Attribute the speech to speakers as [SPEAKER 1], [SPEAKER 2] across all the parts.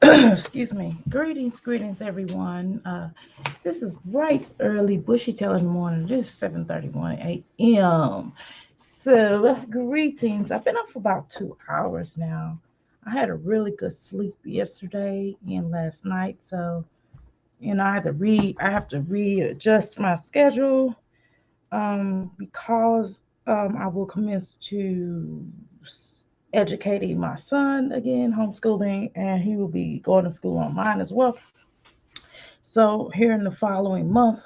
[SPEAKER 1] Excuse me. Greetings, everyone. This is bright, early, bushy tail in the morning. It is 7:31 a.m. So, greetings. I've been up for about 2 hours now. I had a really good sleep yesterday and last night. So, I have to readjust my schedule because I will commence to educating my son again, homeschooling, and he will be going to school online as well. So here in the following month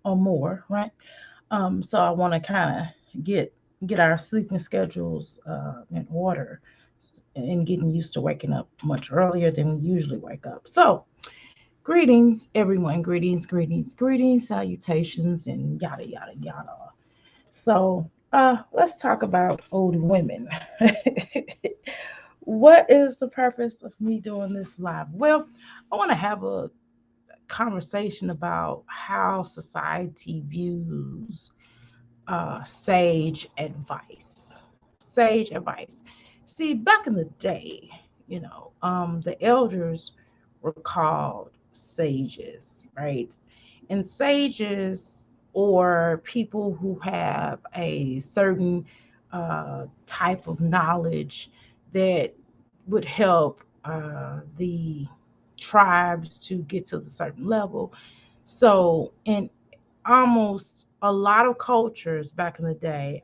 [SPEAKER 1] or more, right? So I want to kind of get our sleeping schedules in order and getting used to waking up much earlier than we usually wake up. So greetings, everyone. Greetings, salutations, and yada yada yada. So let's talk about old women. What is the purpose of me doing this live? Well, I want to have a conversation about how society views sage advice. Sage advice. See, back in the day, the elders were called sages, right? And sages, or people who have a certain type of knowledge that would help the tribes to get to the certain level. So, in almost a lot of cultures back in the day,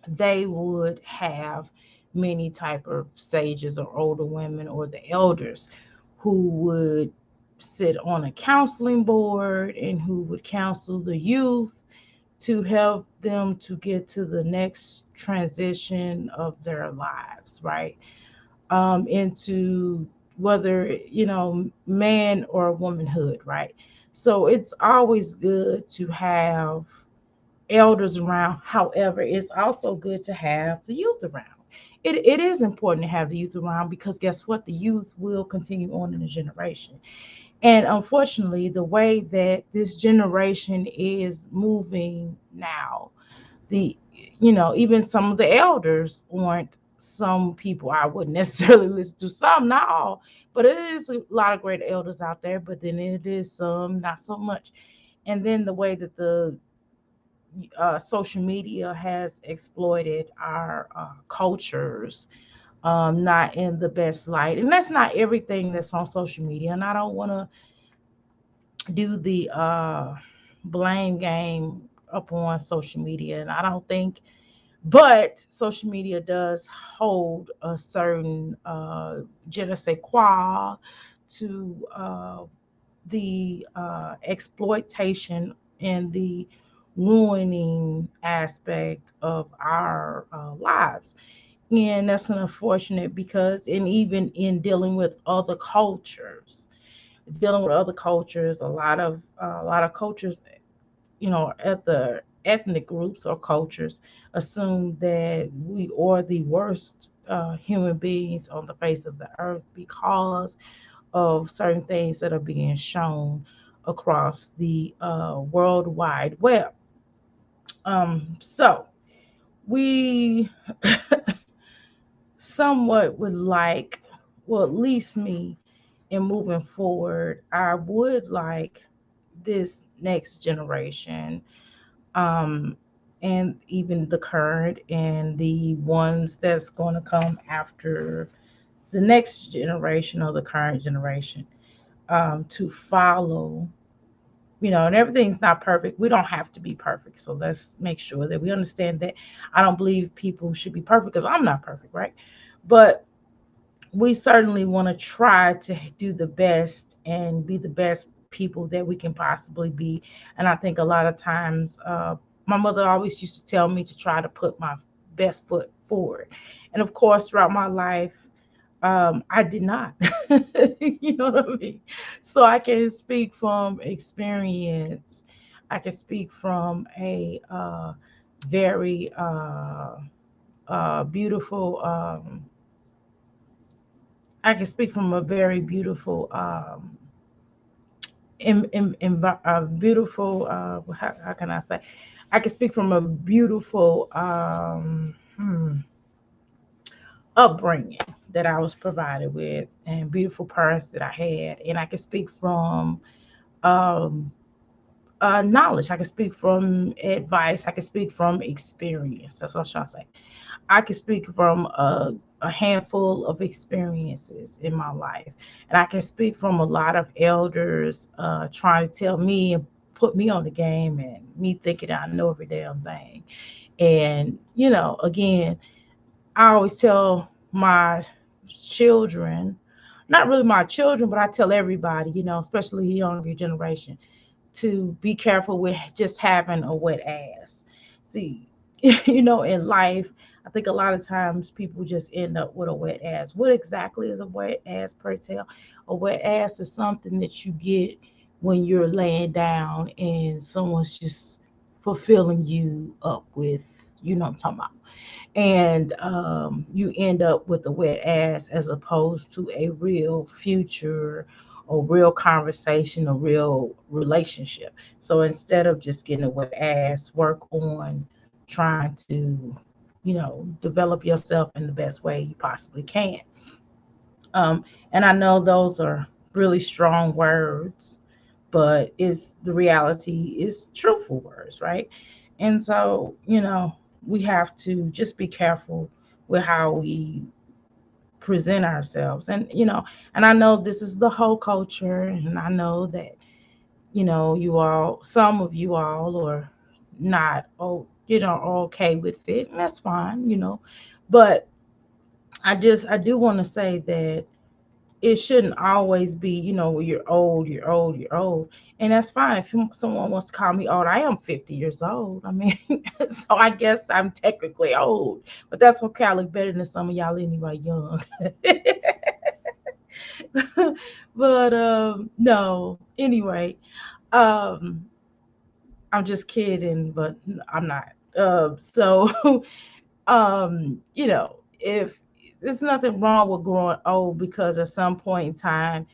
[SPEAKER 1] they would have many type of sages or older women or the elders who would sit on a counseling board and who would counsel the youth to help them to get to the next transition of their lives, right? Into whether, man or womanhood, right? So it's always good to have elders around. However, it's also good to have the youth around. It is important to have the youth around because guess what? The youth will continue on in the generation. And unfortunately, the way that this generation is moving now, the even some of the elders aren't some people I wouldn't necessarily listen to. Some, not all, but it is a lot of great elders out there. But then it is some not so much. And then the way that the social media has exploited our cultures, not in the best light. And that's not everything that's on social media. And I don't want to do the blame game up on social media. And I don't think, but social media does hold a certain je ne sais quoi to the exploitation and the ruining aspect of our lives. And that's an unfortunate because, and even in dealing with other cultures, a lot of cultures, at the ethnic groups or cultures assume that we are the worst human beings on the face of the earth because of certain things that are being shown across the world wide web. So we somewhat would like, well, at least me, in moving forward, I would like this next generation, um, and even the current and the ones that's going to come after the next generation or the current generation, to follow. And everything's not perfect. We don't have to be perfect. So let's make sure that we understand that. I don't believe people should be perfect because I'm not perfect, right? But we certainly want to try to do the best and be the best people that we can possibly be. And I think a lot of times, my mother always used to tell me to try to put my best foot forward. And of course, throughout my life, I did not. You know what I mean? So I can speak from experience. I can speak from a very beautiful. I can speak from a very beautiful, beautiful. How can I say? I can speak from a beautiful upbringing. that I was provided with and beautiful parents that I had. And I can speak from um, knowledge. I can speak from advice. I can speak from experience. That's what I was trying to say. I can speak from a handful of experiences in my life. And I can speak from a lot of elders trying to tell me and put me on the game and me thinking I know every damn thing. And, again, I always tell my children, not really my children, but I tell everybody, especially the younger generation, to be careful with just having a wet ass. See, in life, I think a lot of times people just end up with a wet ass. What exactly is a wet ass per tell? A wet ass is something that you get when you're laying down and someone's just fulfilling you up with, what I'm talking about, and you end up with a wet ass as opposed to a real future or real conversation or real relationship. So instead of just getting a wet ass, work on trying to, develop yourself in the best way you possibly can. And I know those are really strong words, but it's the reality is truthful words, right? And so, we have to just be careful with how we present ourselves. And I know this is the whole culture, and I know that, some of you all are not, okay with it, and that's fine. But I do want to say that it shouldn't always be, you're old, you're old, you're old. And that's fine. If someone wants to call me old, I am 50 years old. I mean, so I guess I'm technically old, but that's okay. I look better than some of y'all anyway, young. But no, anyway, um, I'm just kidding, but I'm not. So if there's nothing wrong with growing old, because at some point in time,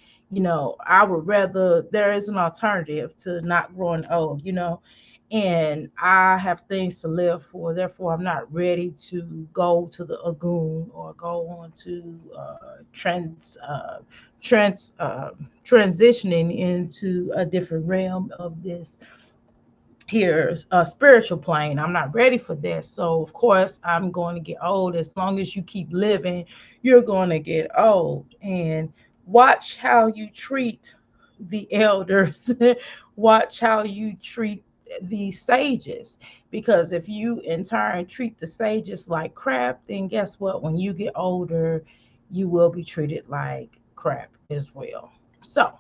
[SPEAKER 1] I would rather there is an alternative to not growing old. And I have things to live for. Therefore, I'm not ready to go to the lagoon or go on to trans transitioning into a different realm of this here a spiritual plane. I'm not ready for this. So of course I'm going to get old. As long as you keep living, you're going to get old. And watch how you treat the elders. Watch how you treat the sages. Because if you in turn treat the sages like crap, then guess what? When you get older, you will be treated like crap as well. So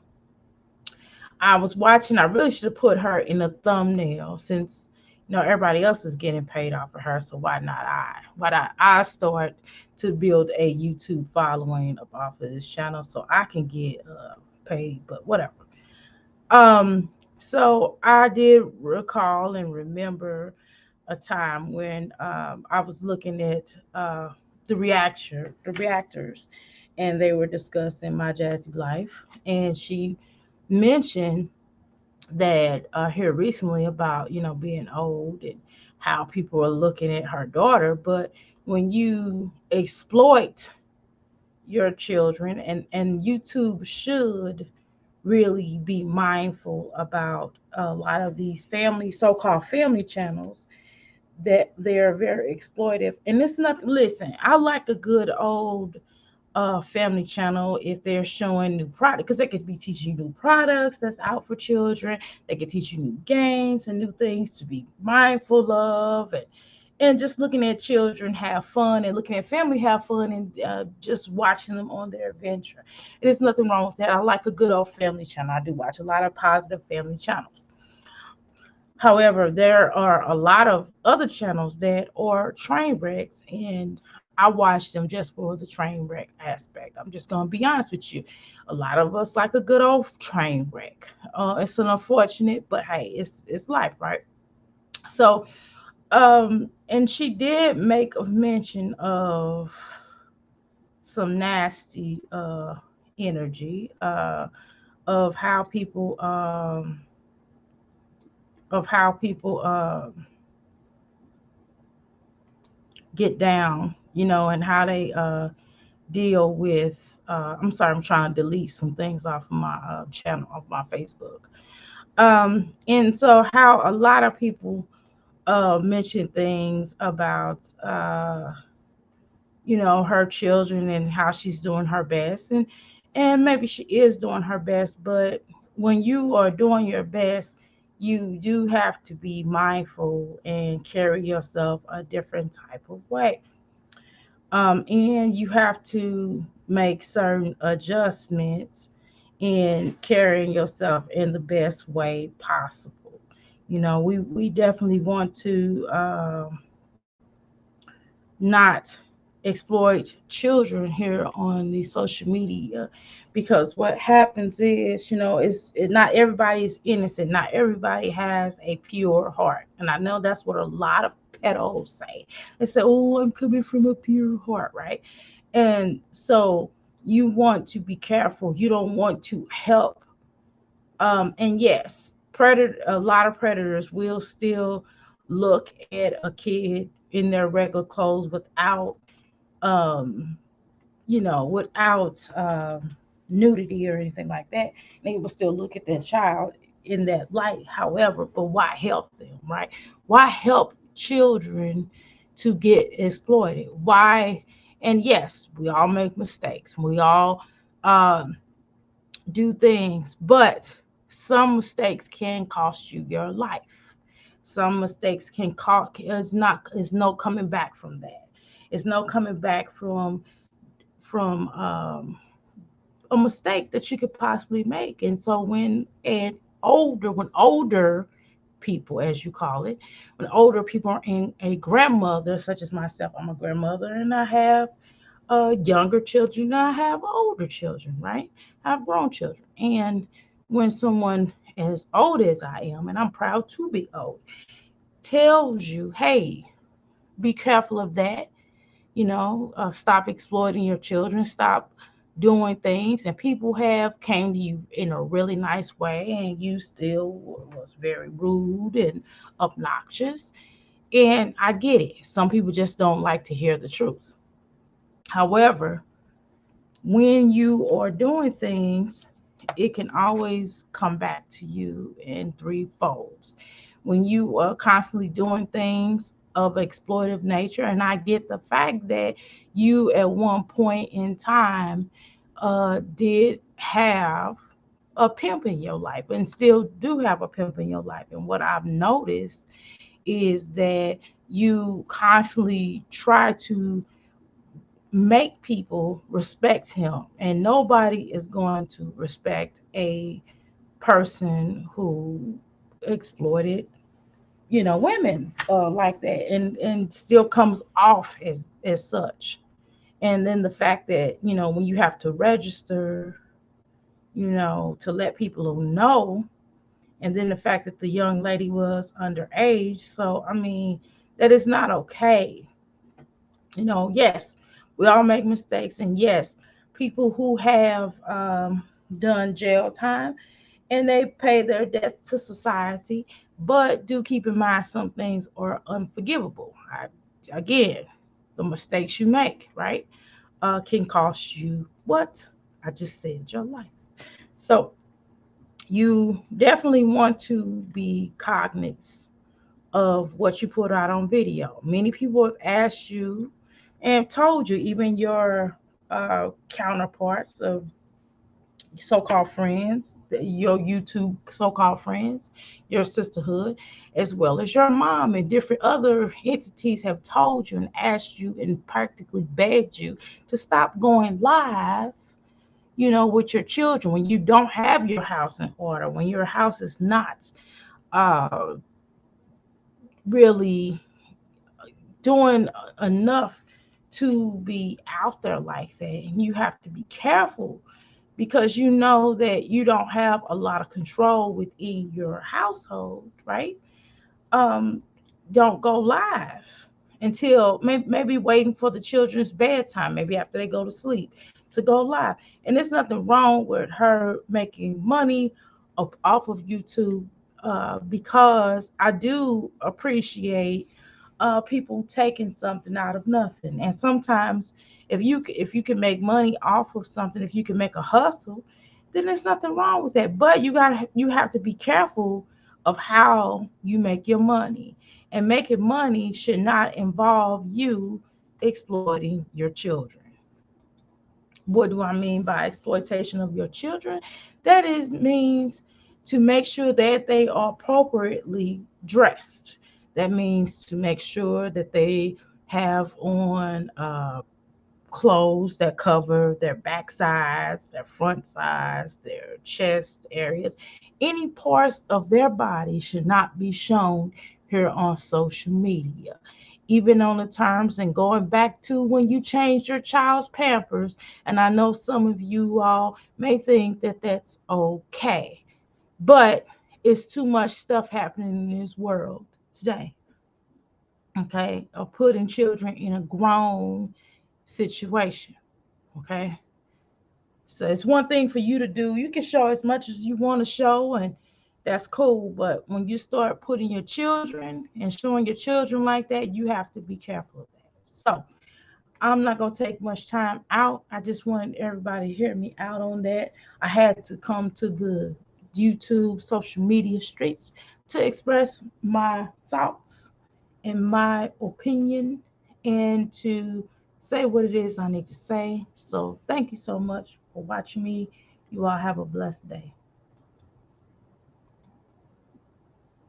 [SPEAKER 1] I was watching. I really should have put her in the thumbnail, since everybody else is getting paid off of her. So why not I? Why not I start to build a YouTube following up off of this channel so I can get paid? But whatever. So I did recall and remember a time when I was looking at the reactors, and they were discussing my jazzy life, and she mentioned that here recently about being old and how people are looking at her daughter. But when you exploit your children, and YouTube should really be mindful about a lot of these so-called family channels, that they're very exploitive. And it's not, listen, I like a good old family channel if they're showing new product, because they could be teaching you new products that's out for children. They could teach you new games and new things to be mindful of, and just looking at children have fun, and looking at family have fun, and just watching them on their adventure. There's nothing wrong with that. I like a good old family channel. I do watch a lot of positive family channels. However, there are a lot of other channels that are train wrecks, and I watch them just for the train wreck aspect. I'm just going to be honest with you. A lot of us like a good old train wreck. It's an unfortunate, but hey, it's life, right? So, and she did make a mention of some nasty energy, of how people of how people get down, and how they deal with. I'm sorry, I'm trying to delete some things off of my channel, off my Facebook. And so how a lot of people mention things about her children and how she's doing her best, and maybe she is doing her best, but when you are doing your best, you do have to be mindful and carry yourself a different type of way. And you have to make certain adjustments in carrying yourself in the best way possible. We definitely want to not exploit children here on the social media, because what happens is, not everybody is innocent, not everybody has a pure heart, and I know that's what a lot of pedos say. They say, oh, I'm coming from a pure heart, right? And so you want to be careful. You don't want to help. And yes, a lot of predators will still look at a kid in their regular clothes um, without nudity or anything like that. They will still look at that child in that light. However, but why help them, right? Why help children to get exploited? Why? And yes, we all make mistakes. We all um, do things, but some mistakes can cost you your life. Some mistakes can cost. It's no coming back from that. It's no coming back from a mistake that you could possibly make. And so when older people, as you call it, when older people are in a grandmother, such as myself, I'm a grandmother, and I have younger children, and I have older children, right? I have grown children. And when someone as old as I am, and I'm proud to be old, tells you, hey, be careful of that, stop exploiting your children, stop doing things, and people have came to you in a really nice way, and you still was very rude and obnoxious. And I get it, some people just don't like to hear the truth. However, when you are doing things, it can always come back to you in three folds. When you are constantly doing things of exploitive nature, and I get the fact that you at one point in time did have a pimp in your life and still do have a pimp in your life. And what I've noticed is that you constantly try to make people respect him, and nobody is going to respect a person who exploited women like that, and still comes off as such. And then the fact that when you have to register, to let people know, and then the fact that the young lady was underage, so I mean, that is not okay. Yes, we all make mistakes, and yes, people who have done jail time and they pay their debt to society, but do keep in mind some things are unforgivable. Again, the mistakes you make, right, can cost you what I just said, your life. So you definitely want to be cognizant of what you put out on video. Many people have asked you and told you, even your counterparts of so-called friends, your YouTube so-called friends, your sisterhood, as well as your mom and different other entities have told you and asked you and practically begged you to stop going live, with your children when you don't have your house in order, when your house is not uh, really doing enough to be out there like that. And you have to be careful because you know that you don't have a lot of control within your household, right? Um, don't go live until maybe waiting for the children's bedtime, maybe after they go to sleep, to go live. And there's nothing wrong with her making money off of YouTube, because I do appreciate people taking something out of nothing. And sometimes if you can make money off of something, if you can make a hustle, then there's nothing wrong with that. But you have to be careful of how you make your money. And making money should not involve you exploiting your children. What do I mean by exploitation of your children? That is means to make sure that they are appropriately dressed. That means to make sure that they have on clothes that cover their back sides, their front sides, their chest areas. Any parts of their body should not be shown here on social media. Even on the terms and going back to when you changed your child's pampers, and I know some of you all may think that that's okay, but it's too much stuff happening in this world today, okay, of putting children in a grown situation. Okay. So it's one thing for you to do. You can show as much as you want to show, and that's cool. But when you start putting your children and showing your children like that, you have to be careful of that. So I'm not going to take much time out. I just wanted everybody to hear me out on that. I had to come to the YouTube social media streets to express my thoughts and my opinion and to say what it is I need to say. So thank you so much for watching me. You all have a blessed day.